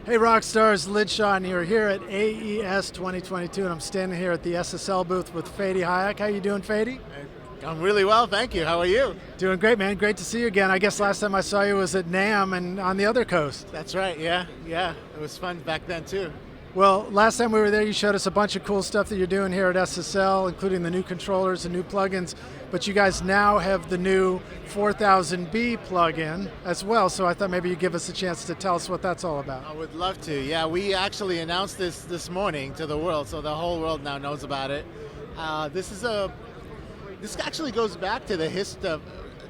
Hey rock stars, Lij Shaw, and you're here at AES 2022, and I'm standing here at the SSL booth with Fadi Hayek. How you doing, Fadi? I'm really well, thank you. How are you? Doing great, man. Great to see you again. I guess last time I saw you was at NAM and on the other coast. That's right, yeah. It was fun back then too. Well, last time we were there, you showed us a bunch of cool stuff that you're doing here at SSL, including the new controllers and new plugins. But you guys now have the new 4000B plugin as well, so I thought maybe you'd give us a chance to tell us what that's all about. I would love to. Yeah, we actually announced this morning to the world, so the whole world now knows about it. This actually goes back to the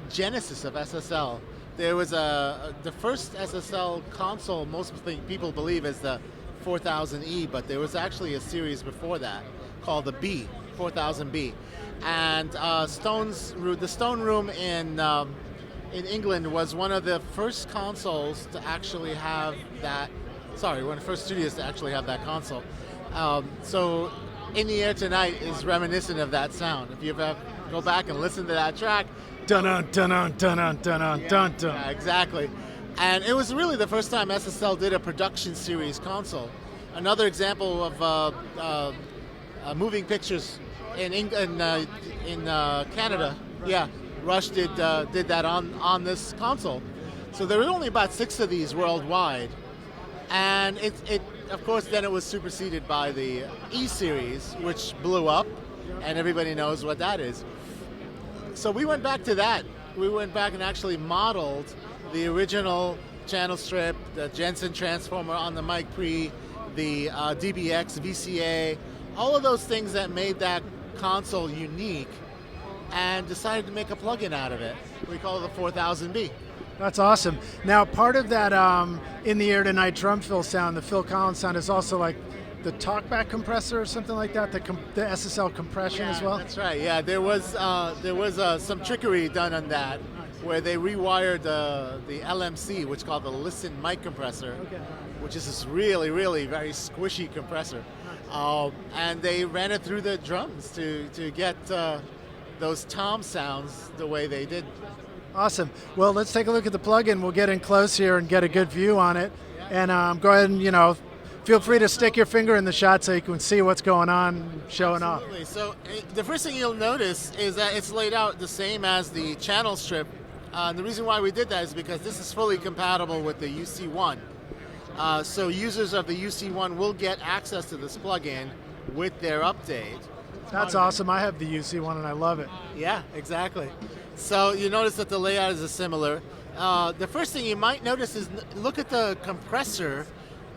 genesis of SSL. There was the first SSL console. Most people believe is the 4000E, but there was actually a series before that called the B, 4000B. And the Stone Room in England was one of the first consoles to actually have that. Sorry, one of the first studios to actually have that console. So, In the Air Tonight is reminiscent of that sound. If you ever go back and listen to that track, dun dun dun dun dun dun dun dun. Yeah, exactly. And it was really the first time SSL did a production series console. Another example of moving pictures in Canada. Yeah, Rush did that on this console. So there were only about 6 of these worldwide, and it of course then it was superseded by the E series, which blew up, and everybody knows what that is. So we went back to that. We went back and actually modeled the original channel strip, the Jensen transformer on the mic pre, the DBX, VCA, all of those things that made that console unique, and decided to make a plugin out of it. We call it the 4000B. That's awesome. Now, part of that In the Air Tonight drum fill sound, the Phil Collins sound, is also like the talkback compressor or something like that, the SSL compression as well? That's right, yeah. There was some trickery done on that, where they rewired the LMC, which is called the Listen Mic Compressor, which is this really, really very squishy compressor. And they ran it through the drums to get those tom sounds the way they did. Awesome. Well, let's take a look at the plugin. We'll get in close here and get a good view on it. And go ahead and, feel free to stick your finger in the shot so you can see what's going on, showing Absolutely. off. So the first thing you'll notice is that it's laid out the same as the channel strip. And the reason why we did that is because this is fully compatible with the UC1. So users of the UC1 will get access to this plugin with their update. That's awesome. I have the UC1 and I love it. Yeah, exactly. So you notice that the layout is similar. The first thing you might notice is look at the compressor.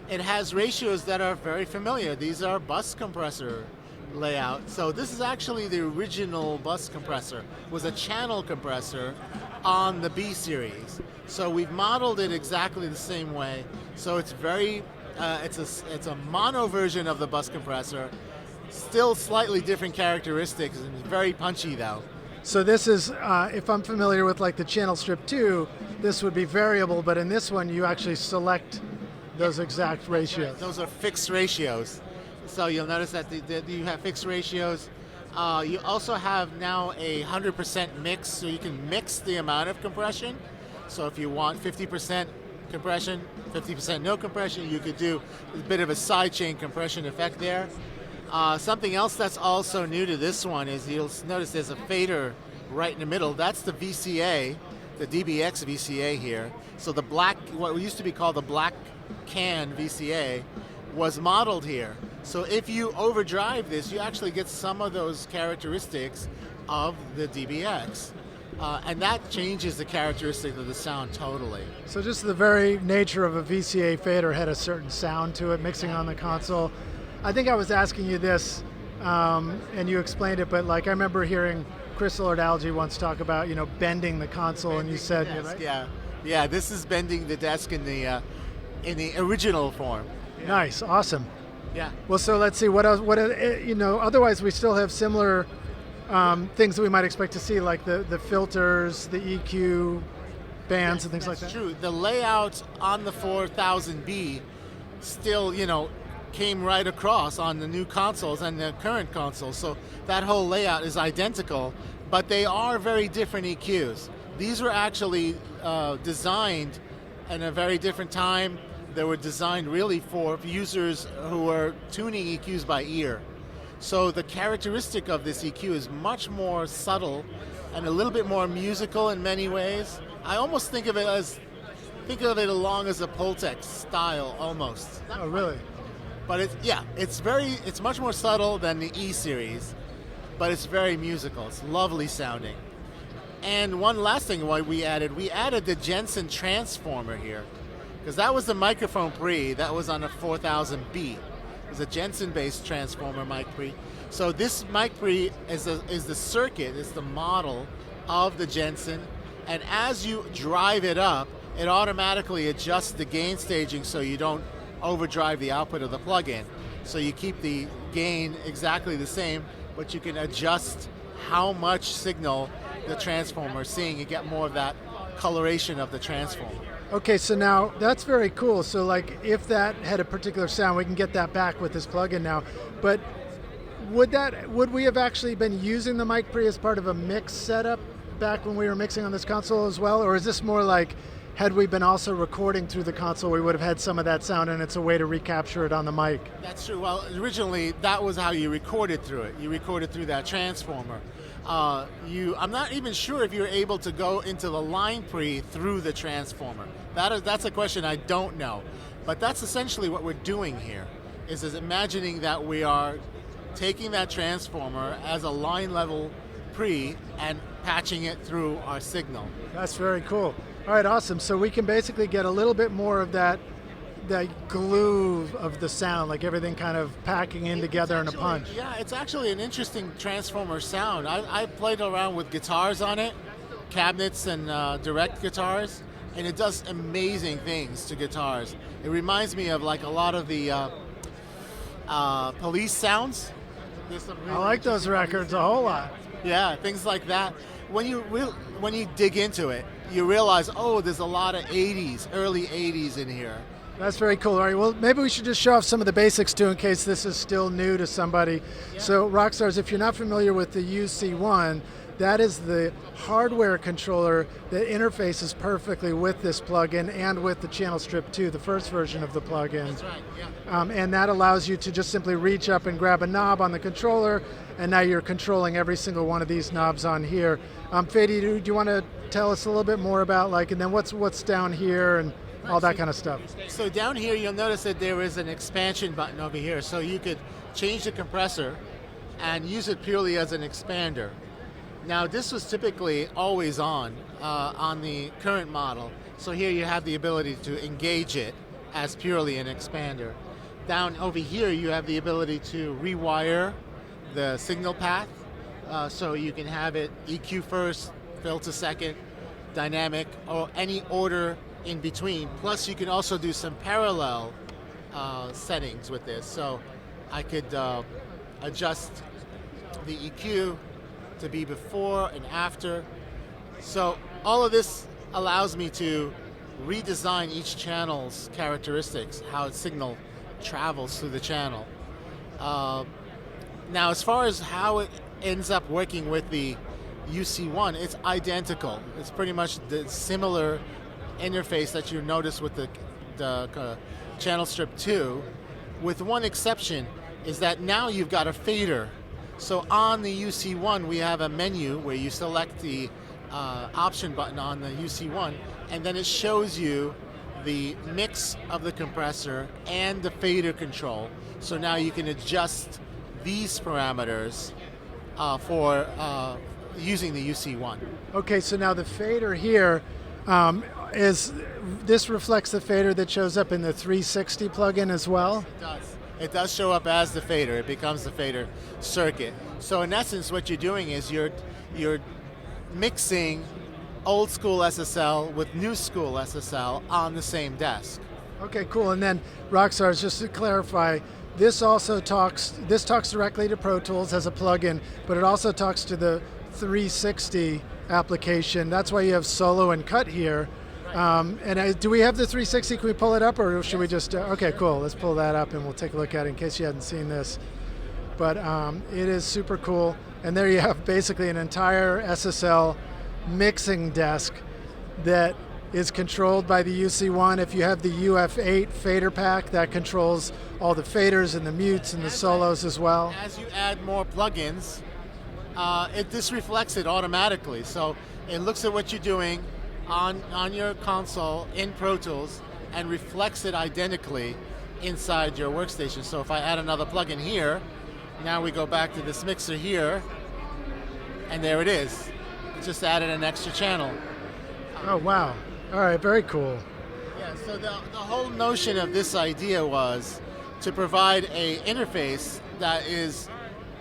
It has ratios that are very familiar. These are bus compressor layout. So this is actually the original bus compressor. It was a channel compressor on the B series. So we've modeled it exactly the same way. So it's very, it's a mono version of the bus compressor. Still slightly different characteristics, and very punchy though. So this is, if I'm familiar with like the channel strip 2, this would be variable, but in this one you actually select those exact ratios. Right. Those are fixed ratios. So you'll notice that you have fixed ratios. You also have now a 100% mix, so you can mix the amount of compression. So if you want 50% compression, 50% no compression, you could do a bit of a sidechain compression effect there. Something else that's also new to this one is you'll notice there's a fader right in the middle. That's the VCA, the DBX VCA here. So the black, what used to be called the black can VCA, was modeled here. So if you overdrive this, you actually get some of those characteristics of the DBX. And that changes the characteristic of the sound totally. So just the very nature of a VCA fader had a certain sound to it, mixing on the console. I think I was asking you this, and you explained it, but like I remember hearing Chris Lord-Alge once talk about, bending the console, and you said, right? Yeah. This is bending the desk in the original form. Yeah. Nice, awesome. Yeah. Well, so let's see what else. Otherwise we still have similar things that we might expect to see, like the filters, the EQ bands, and things like that. That's true. The layout on the 4000B still, came right across on the new consoles and the current consoles. So that whole layout is identical, but they are very different EQs. These were actually designed in a very different time They were designed really for users who are tuning EQs by ear. So the characteristic of this EQ is much more subtle and a little bit more musical in many ways. I almost think of it along as a Pultec style almost. Oh, really? But it's much more subtle than the E series, but it's very musical. It's lovely sounding. And one last thing we added the Jensen transformer here, because that was the microphone pre that was on a 4000B. It was a Jensen-based transformer mic pre. So this mic pre is the circuit, is the model of the Jensen, and as you drive it up, it automatically adjusts the gain staging so you don't overdrive the output of the plug-in. So you keep the gain exactly the same, but you can adjust how much signal the transformer is seeing. You get more of that coloration of the transformer. Okay, so now that's very cool. So like if that had a particular sound, we can get that back with this plugin now. But would we have actually been using the mic pre as part of a mix setup back when we were mixing on this console as well? Or is this more like, had we been also recording through the console, we would have had some of that sound and it's a way to recapture it on the mic? That's true. Well, originally that was how you recorded through it. You recorded through that transformer. I'm not even sure if you're able to go into the line pre through the transformer. That's a question I don't know. But that's essentially what we're doing here, is imagining that we are taking that transformer as a line level pre and patching it through our signal. That's very cool. All right, awesome. So we can basically get a little bit more of that glue of the sound, like everything kind of packing in together in a punch. Yeah, it's actually an interesting transformer sound. I played around with guitars on it, cabinets and direct guitars, and it does amazing things to guitars. It reminds me of like a lot of the Police sounds. I like those records a whole lot. Yeah, things like that. When you dig into it, you realize, oh, there's a lot of 80s, early 80s in here. That's very cool. All right, well, maybe we should just show off some of the basics too in case this is still new to somebody. Yeah. So Rockstars, if you're not familiar with the UC1, that is the hardware controller that interfaces perfectly with this plugin and with the Channel Strip 2, the first version of the plugin. That's right, yeah. And that allows you to just simply reach up and grab a knob on the controller, and now you're controlling every single one of these knobs on here. Fadi, do you want to tell us a little bit more about and then what's down here and all that kind of stuff? So down here you'll notice that there is an expansion button over here, so you could change the compressor and use it purely as an expander. Now this was typically always on the current model, so here you have the ability to engage it as purely an expander. Down over here you have the ability to rewire the signal path, so you can have it EQ first, filter second, dynamic, or any order in between. Plus you can also do some parallel settings with this. So I could adjust the EQ to be before and after. So all of this allows me to redesign each channel's characteristics, how its signal travels through the channel. Now as far as how it ends up working with the UC1, it's identical. It's pretty much the similar interface that you notice with the Channel Strip 2, with one exception, is that now you've got a fader. So on the UC1 we have a menu where you select the option button on the UC1, and then it shows you the mix of the compressor and the fader control. So now you can adjust these parameters for using the UC1. Okay, so now the fader here this reflects the fader that shows up in the 360 plugin as well? It does. It does show up as the fader. It becomes the fader circuit. So in essence, what you're doing is you're mixing old school SSL with new school SSL on the same desk. Okay, cool. And then Rockstars, just to clarify, this talks directly to Pro Tools as a plugin, but it also talks to the 360 application. That's why you have solo and cut here. Do we have the 360? Can we pull it up, or should we just? Okay, cool. Let's pull that up and we'll take a look at it in case you hadn't seen this. But it is super cool. And there you have basically an entire SSL mixing desk that is controlled by the UC1. If you have the UF8 fader pack, that controls all the faders and the mutes and the solos as well. As you add more plugins, this reflects it automatically. So it looks at what you're doing on your console in Pro Tools and reflects it identically inside your workstation. So if I add another plugin here, now we go back to this mixer here, and there it is. It just added an extra channel. Oh, wow. All right, very cool. Yeah, so the whole notion of this idea was to provide a interface that is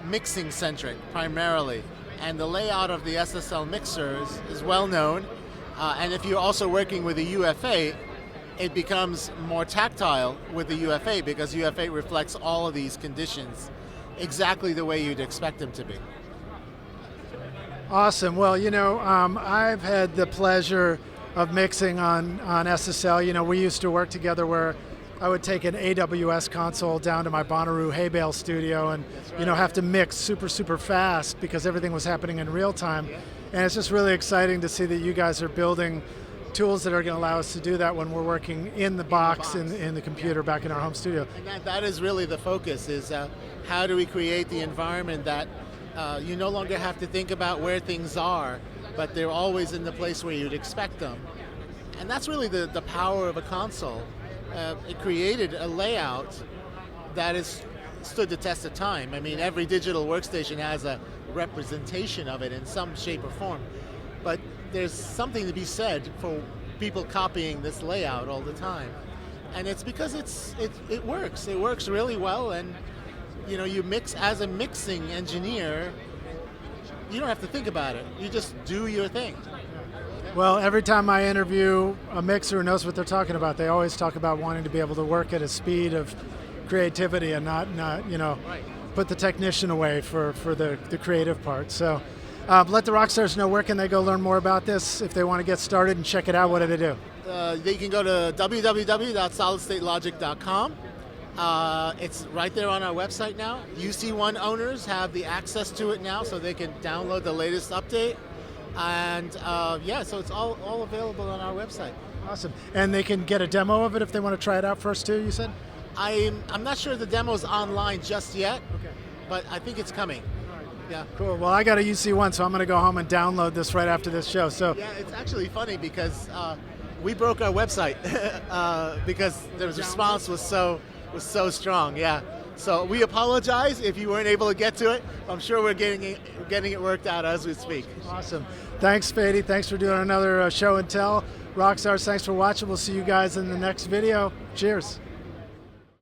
mixing centric primarily, and the layout of the SSL mixers is well known, and if you're also working with a UF8, it becomes more tactile with the UF8 because UF8 reflects all of these conditions exactly the way you'd expect them to be. Awesome. Well, you know, I've had the pleasure of mixing on SSL. You know, we used to work together where I would take an AWS console down to my Bonnaroo hay bale studio and, you know, have to mix super fast because everything was happening in real time. Yeah. And it's just really exciting to see that you guys are building tools that are going to allow us to do that when we're working in the box in the computer back in our home studio. And that is really the focus, is how do we create the environment that you no longer have to think about where things are, but they're always in the place where you'd expect them. And that's really the power of a console. It created a layout that has stood the test of time. I mean, every digital workstation has a representation of it in some shape or form. But there's something to be said for people copying this layout all the time. And it's because it works. It works really well, and you know, you mix as a mixing engineer, you don't have to think about it. You just do your thing. Well, every time I interview a mixer who knows what they're talking about, they always talk about wanting to be able to work at a speed of creativity and not you know, Right. put the technician away for the creative part. So let the rock stars know, where can they go learn more about this if they want to get started and check it out. What do they do? They can go to www.solidstatelogic.com. It's right there on our website now. UC1 owners have the access to it now, so they can download the latest update. And yeah, so it's all available on our website. Awesome. And they can get a demo of it if they want to try it out first too, you said? I'm not sure the demo's online just yet, Okay. but I think it's coming. Yeah. Cool. Well, I got a UC1, so I'm going to go home and download this right after this show. So Yeah, it's actually funny because we broke our website because the response was so strong. Yeah. So we apologize if you weren't able to get to it. I'm sure we're getting it worked out as we speak. awesome. Thanks, Fadi. Thanks for doing another show and tell. Rockstars, thanks for watching. We'll see you guys in the next video. Cheers.